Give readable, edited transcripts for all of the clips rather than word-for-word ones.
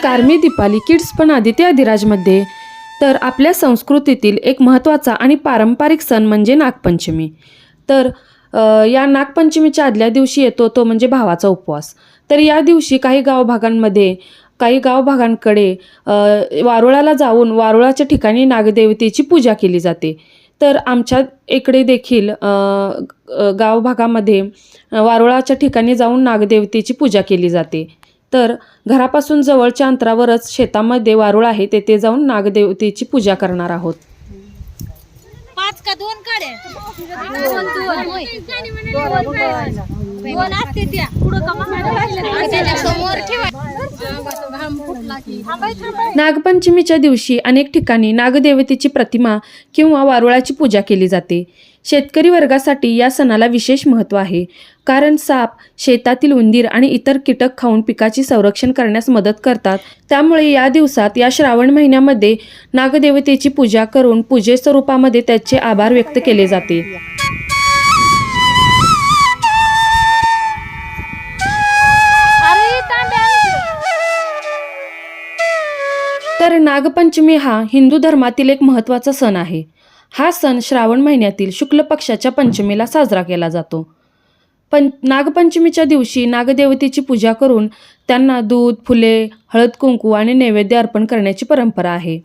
नमस्कार, मी दीपाली किड्स पण आदित्य अधिराजमध्ये. तर आपल्या संस्कृतीतील एक महत्त्वाचा आणि पारंपरिक सण म्हणजे नागपंचमी. तर या नागपंचमीच्या आदल्या दिवशी येतो तो म्हणजे भावाचा उपवास. तर या दिवशी काही गावभागांकडे वारुळाला जाऊन वारुळाच्या ठिकाणी नागदेवतेची पूजा केली जाते. तर आमच्या इकडे देखील गावभागामध्ये वारुळाच्या ठिकाणी जाऊन नागदेवतेची पूजा केली जाते. तर घरापासून जवळच्या अंतरावरच शेतामध्ये वारुळ आहे, तेथे जाऊन नागदेवतेची पूजा करणार आहोत. 5 का 2 काढे 2 असते त्या पुढं समोर ठेवा. नागपंचमीच्या दिवशी अनेक ठिकाणी नागदेवतेची प्रतिमा किंवा वारुळाची पूजा केली जाते. शेतकरी वर्गासाठी या सणाला विशेष महत्त्व आहे, कारण साप, शेतातील उंदीर आणि इतर कीटक खाऊन पिकाची संरक्षण करण्यास मदत करतात. त्यामुळे या दिवसात या श्रावण महिन्यामध्ये नागदेवतेची पूजा करून पूजेच्या रूपामध्ये त्याचे आभार व्यक्त केले जाते. तर नागपंचमी हा हिंदू धर्मातील एक महत्त्वाचा सण आहे. हा सण श्रावण महिन्यातील शुक्ल पक्षाच्या पंचमीला साजरा केला जातो. नागपंचमीच्या दिवशी नागदेवतेची पूजा करून त्यांना दूध, फुले, हळद कुंकू आणि नैवेद्य अर्पण करण्याची परंपरा आहे.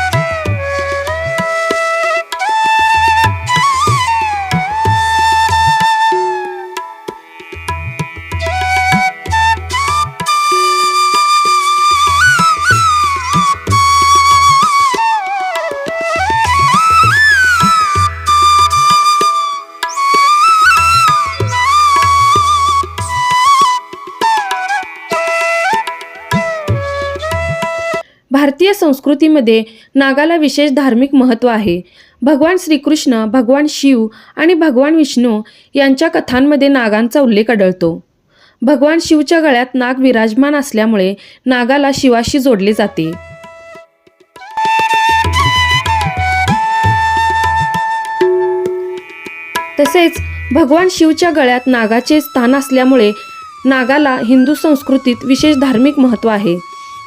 भारतीय संस्कृतीमध्ये नागाला विशेष धार्मिक महत्त्व आहे. भगवान श्रीकृष्ण, भगवान शिव आणि भगवान विष्णू यांच्या कथांमध्ये नागांचा उल्लेख आढळतो. भगवान शिवच्या गळ्यात नाग विराजमान असल्यामुळे नागाला शिवाशी जोडले जाते. तसेच भगवान शिवच्या गळ्यात नागाचे स्थान असल्यामुळे नागाला हिंदू संस्कृतीत विशेष धार्मिक महत्त्व आहे.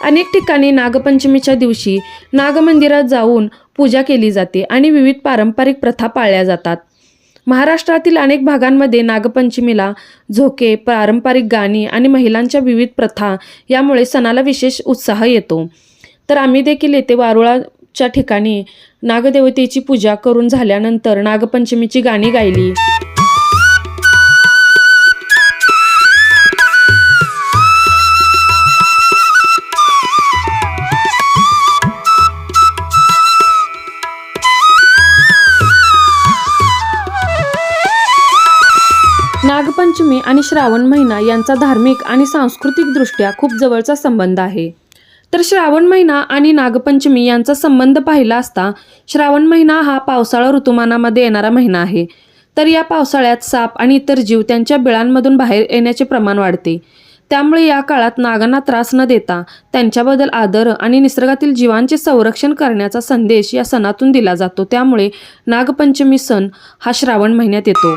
अनेक ठिकाणी नागपंचमीच्या दिवशी नागमंदिरात जाऊन पूजा केली जाते आणि विविध पारंपरिक प्रथा पाळल्या जातात. महाराष्ट्रातील अनेक भागांमध्ये नागपंचमीला झोके, पारंपरिक गाणी आणि महिलांच्या विविध प्रथा यामुळे सणाला विशेष उत्साह येतो. तर आम्ही देखील येथे वारुळाच्या ठिकाणी नागदेवतेची पूजा करून झाल्यानंतर नागपंचमीची गाणी गायली. नागपंचमी आणि श्रावण महिना यांचा धार्मिक आणि सांस्कृतिक दृष्ट्या खूप जवळचा संबंध आहे. तर श्रावण महिना आणि नागपंचमी यांचा संबंध पाहिला असता श्रावण महिना हा पावसाळा ऋतुमानामध्ये येणारा महिना आहे. तर या पावसाळ्यात साप आणि इतर जीव त्यांच्या बिळांमधून बाहेर येण्याचे प्रमाण वाढते. त्यामुळे या काळात नागांना त्रास न देता त्यांच्याबद्दल आदर आणि निसर्गातील जीवांचे संरक्षण करण्याचा संदेश या सणातून दिला जातो. त्यामुळे नागपंचमी सण हा श्रावण महिन्यात येतो.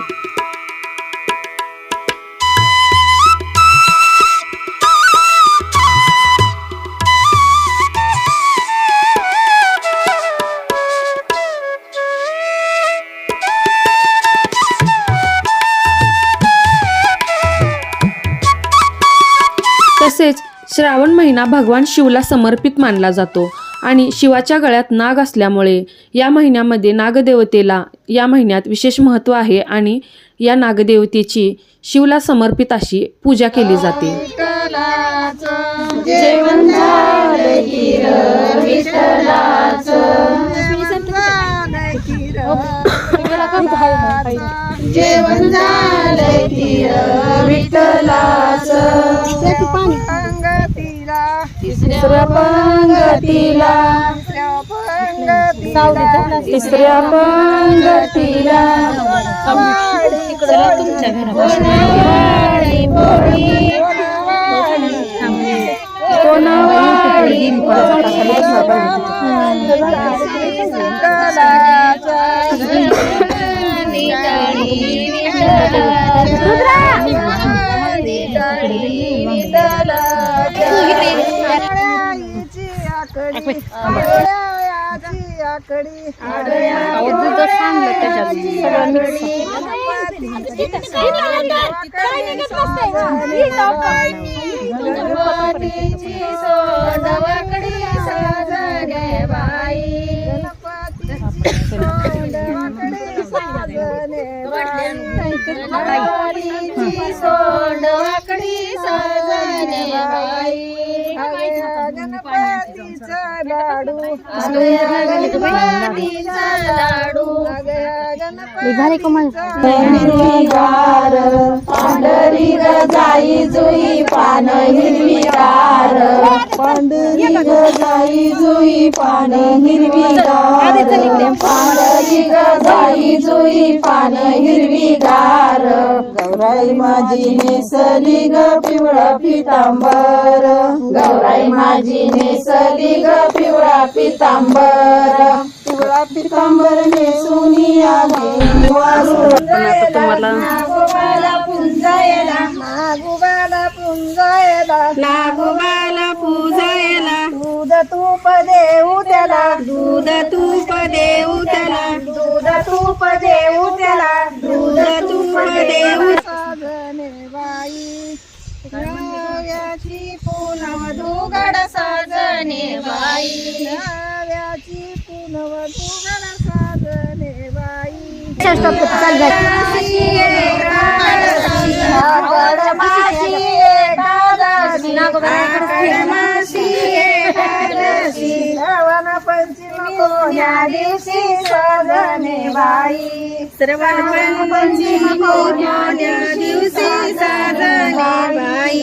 तसेच श्रावण महिना भगवान शिवला समर्पित मानला जातो आणि शिवाच्या गळ्यात नाग असल्यामुळे या महिन्यामध्ये नागदेवतेला या महिन्यात विशेष महत्त्व आहे आणि या नागदेवतेची शिवला समर्पित अशी पूजा केली जाते. जेवण झालं तिसऱ्या पंगतीला हिरवीगार पांढरी ग जाई जुई पान हिरवीगार पांढरी ग जाई जुई पान हिरवीगार पांढरी ग जाई जुई पान हिरवीगार गौराई माझी नेसली ग पिवळा पितांबर गौराई माझी नेसली ग पिवळा पितांबर पिवळा पितांबर नेसूनी आली नागोबाला पुंजायला नागोबाला पुंजायला नागोबाला पूजायला दूध तूप देऊ त्याला दूध तूप देऊ त्याला दूध तूप देऊ त्याला दूध तूप देऊ साजने बाई नव्याची पुनवधू गड साजने बाई नव्याची पुनवधू गड साजने बाई श्रवण पंचमी कोण्या दिवशी साजने बाई श्रवण पंचमी कोण्या दिवशी साजने बाई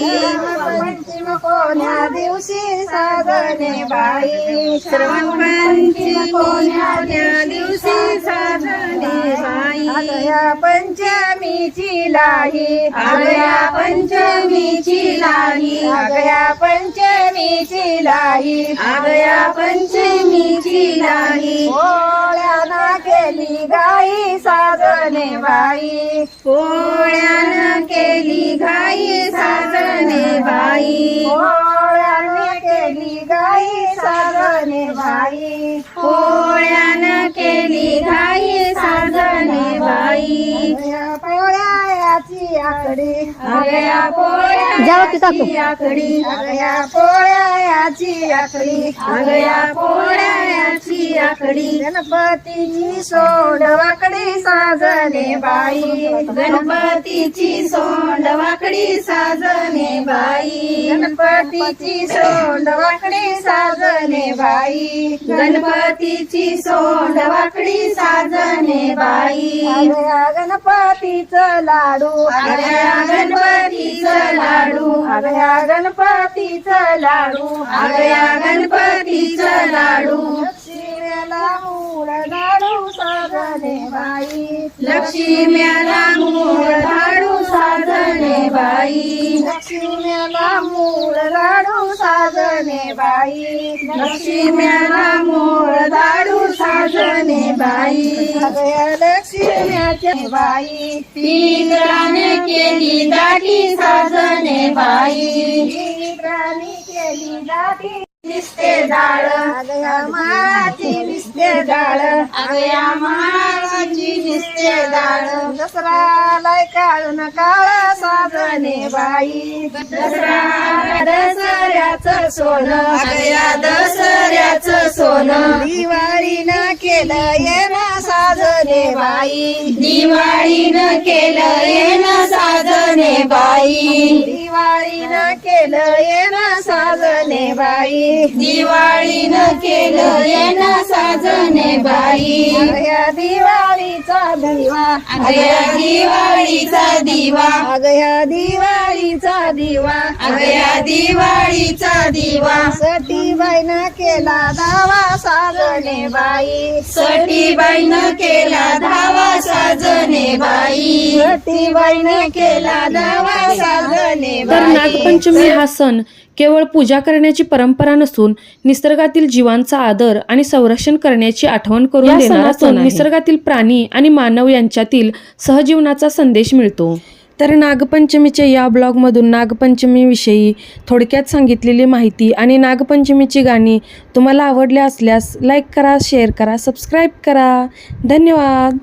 पंचमी कोण्या दिवशी साजने बाई श्रवण पंचमी कोण्या दिवशी साजने बाई आगया पंचमीची लाही आगया पंचमीची लाही आगया पंचमीची लाही आगया पंचमीची लाही पोळ्यानं केली गाई साजने बाई पोळ्यानं केली गाई साजने बाई पोळ्यानं केली गाई साजने बाई पोळ्यानं केली गाई साजने बाई पोळ्याची आकडी आगया पोळ्याची आकडी आगया पोळ्याची आकडी आगया पोळ्याची आकडी गणपतीची सोंडवाकडी साजने बाई गणपतीची सोंडवाकडी साजने बाई गणपतीची सोंडवाकडी साजने बाई गणपतीची सोंडवाकडी साजने बाई आगया गणपतीचं लाडू आगया गणपतीचं लाडू आगया गणपतीचं लाडू आगया गणपतीचं लाडू लक्ष्मीला मूळ लाडू साजने बाई लक्ष्मीला मूळ लाडू साजने बाई लक्ष्मीला मूळ लाडू साजने बाई लक्ष्मीला मूळ लाडू साजने बाई आगया लक्ष्म्याच्या बाई पिंगळाने केली दाटी साजने बाई पिंगळाने केली दाटी दिसते डाळ आगया माची दिसते डाळ आगया माची दिसते डाळ दसरालाय काळून काळ साजने बाई दसरा दसऱ्याचं सोनं आगया दसऱ्याचं सोनं दिवाळीनं केलं येणं साजने बाई दिवाळीनं केलं येणं साजने बाई दिवाळीनं केलं येणं साजने बाई दिवाळीनं केलं येणं साजने बाई आगया दिवाळीचा दिवा आगया दिवाळीचा दिवा आगया दिवाळीचा दिवा आगया दिवाळीचा दिवा सटीबाईनं केला धावा साजने बाई सटीबाईनं केला धावा साजने बाई सटीबाईनं केला धावा साजने तर बाई नागपंचमी हा सण केवळ पूजा करण्याची परंपरा नसून निसर्गातील जीवांचा आदर आणि संरक्षण करण्याची आठवण करून देणारा सण आहे. निसर्गातील प्राणी आणि मानव यांच्यातील सहजीवनाचा संदेश मिळतो. तर नागपंचमीच्या या ब्लॉगमधून नागपंचमीविषयी थोडक्यात सांगितलेली माहिती आणि नागपंचमीची गाणी तुम्हाला आवडली असल्यास लाईक करा, शेअर करा, सबस्क्राईब करा. धन्यवाद.